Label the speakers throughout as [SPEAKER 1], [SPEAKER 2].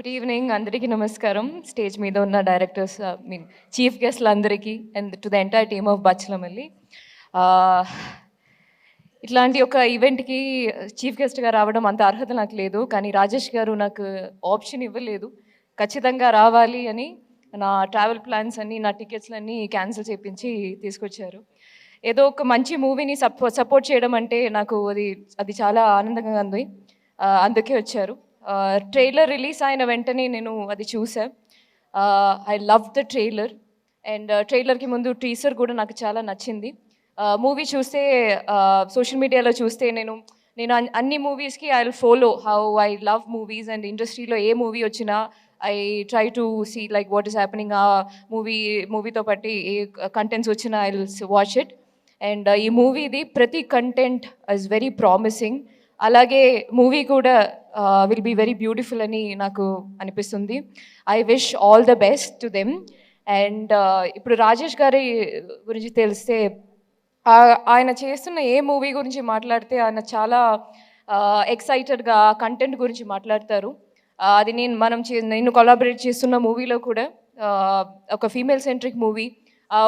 [SPEAKER 1] Good evening అందరికీ నమస్కారం. Stage మీద ఉన్న డైరెక్టర్స్ మీన్ చీఫ్ గెస్ట్లు అందరికీ and to the entire team of Bachhala Malli. ఇట్లాంటి ఒక ఈవెంట్కి చీఫ్ గెస్ట్గా రావడం అంత అర్హత నాకు లేదు, కానీ రాజేష్ గారు నాకు ఆప్షన్ ఇవ్వలేదు. ఖచ్చితంగా రావాలి అని నా ట్రావెల్ ప్లాన్స్ అన్నీ, నా టికెట్స్లన్నీ క్యాన్సిల్ చేయించి తీసుకొచ్చారు. ఏదో ఒక మంచి మూవీని సపోర్ట్ చేయడం అంటే నాకు అది చాలా ఆనందంగా ఉంది. అందుకే వచ్చారు. ట్రైలర్ రిలీజ్ అయిన వెంటనే నేను అది చూసా. I love the trailer and ట్రైలర్కి ముందు టీజర్ కూడా నాకు చాలా నచ్చింది. మూవీ చూస్తే సోషల్ మీడియాలో చూస్తే నేను అన్ని మూవీస్కి I will follow how I love movies and ఇండస్ట్రీలో ఏ మూవీ వచ్చినా I try to see like what is happening. ఆ మూవీతో పాటు ఏ కంటెంట్స్ వచ్చినా I will watch it. And ఈ మూవీది ప్రతి కంటెంట్ ఇస్ వెరీ ప్రామిసింగ్. అలాగే మూవీ కూడా విల్ బీ వెరీ బ్యూటిఫుల్ అని నాకు అనిపిస్తుంది. I wish all the best to them. And ఇప్పుడు రాజేష్ గారి గురించి తెలిస్తే ఆయన చేస్తున్న ఏ మూవీ గురించి మాట్లాడితే ఆయన చాలా ఎక్సైటెడ్గా కంటెంట్ గురించి మాట్లాడతారు. అది నేను కొలాబరేట్ చేస్తున్న మూవీలో కూడా ఒక ఫీమేల్ సెంట్రిక్ మూవీ.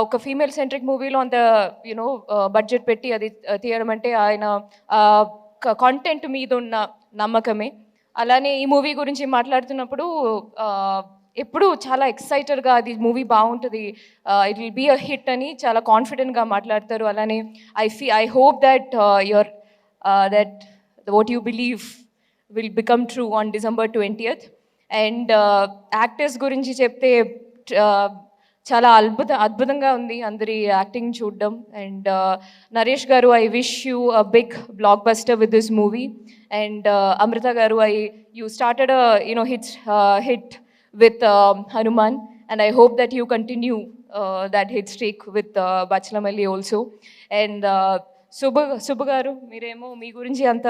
[SPEAKER 1] ఒక ఫీమేల్ సెంట్రిక్ మూవీలో అంత బడ్జెట్ పెట్టి అది తీయడం అంటే ఆయన కాంటెంట్ మీద ఉన్న నమ్మకమే. అలానే ఈ మూవీ గురించి మాట్లాడుతున్నప్పుడు ఎప్పుడు చాలా ఎక్సైటెడ్గా అది మూవీ బాగుంటుంది, it will be a hit అని చాలా కాన్ఫిడెంట్గా మాట్లాడతారు. అలానే I hope that that what you believe will become true on December 20th. And actors గురించి చెప్తే చాలా అద్భుతంగా ఉంది అందరి యాక్టింగ్ చూడడం. అండ్ నరేష్ గారు, I wish you a big blockbuster with this movie. And Amrutha గారు, you started hit with Hanuman, and I hope that you continue that hit streak with Bachalamalli also. And Subbu garu, మీరేమో మీ గురించి అంత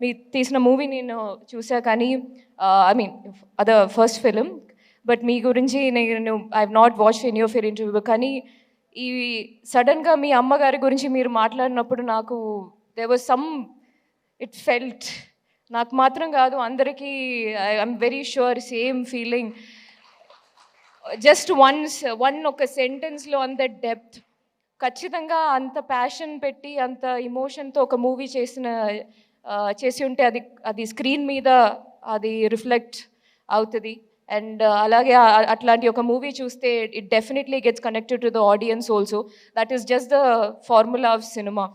[SPEAKER 1] మీ తీసిన movie నేను చూసా, కానీ I mean other first film, but మీ గురించి నేను I have not watch any of your interview. కానీ ఈ సడన్గా మీ అమ్మగారి గురించి మీరు మాట్లాడినప్పుడు నాకు there was some it felt, నాకు మాత్రం కాదు అందరికీ, I'm very sure same feeling. Just ఒక సెంటెన్స్లో అంత డెప్త్, ఖచ్చితంగా అంత ప్యాషన్ పెట్టి అంత ఇమోషన్తో ఒక మూవీ చేసి ఉంటే అది స్క్రీన్ మీద అది రిఫ్లెక్ట్ అవుతుంది. అండ్ అలాగే అట్లాంటి ఒక మూవీ చూస్తే it definitely gets connected to the audience also. That is just the formula of సినిమా.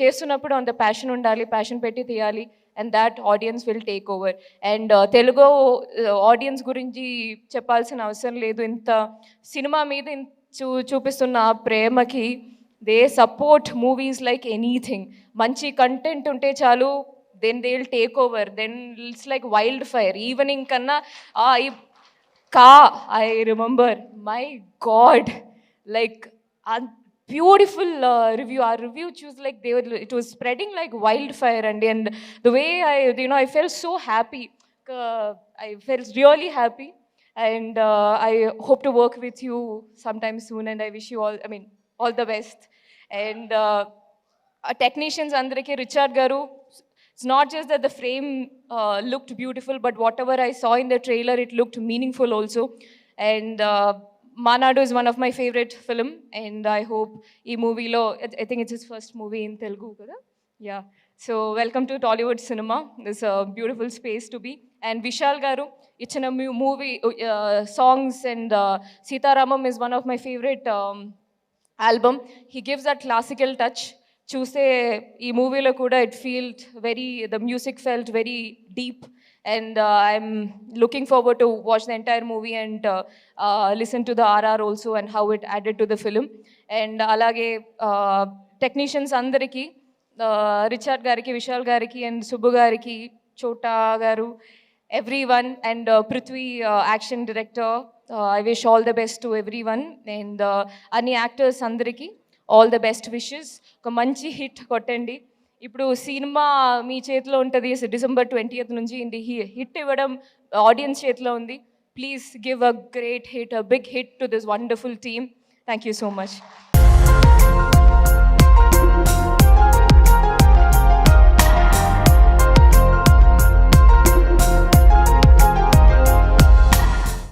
[SPEAKER 1] చేస్తున్నప్పుడు అంత ప్యాషన్ ఉండాలి, ప్యాషన్ పెట్టి తీయాలి, and that audience will take over. And Telugu audience గురించి చెప్పాల్సిన అవసరం లేదు. ఇంత సినిమా మీద చూపిస్తున్న ప్రేమకి they support movies like anything. మంచి కంటెంట్ ఉంటే చాలు, then they will take over, then it's like wildfire. Evening కన్నా I remember, my god, like beautiful review. Our review choose like it was spreading like wildfire, and the way I felt so happy. I felt really happy, and I hope to work with you sometime soon, and I wish you all the best. And technicians andariki, Richard garu, it's not just that the frame looked beautiful, but whatever I saw in the trailer, it looked meaningful also. And Manadu is one of my favorite film, and I hope ee movie lo, I think it's his first movie in Telugu kada. Yeah, so welcome to Tollywood cinema. This a beautiful space to be. And Vishal garu ichina movie songs, and Sitaramam is one of my favorite album. He gives that classical touch. చూస్తే ఈ మూవీలో కూడా the music felt very deep. And I'm looking forward to watch the entire movie and listen to the RR also and how it added to the film. And alage technicians andariki, Richard gariki, Vishal gariki, and Subbu gariki, Chota garu, everyone, and Prithvi, action director, I wish all the best to everyone. And any actors andariki all the best wishes. ఒక మంచి hit కొట్టండి. ఇప్పుడు cinema మీ చేతిలో ఉంటుంది, December 20th నుంచి hit ఇవ్వడం audience చేతిలో ఉంది. Please give a great hit, a big hit to this wonderful team. Thank you so much.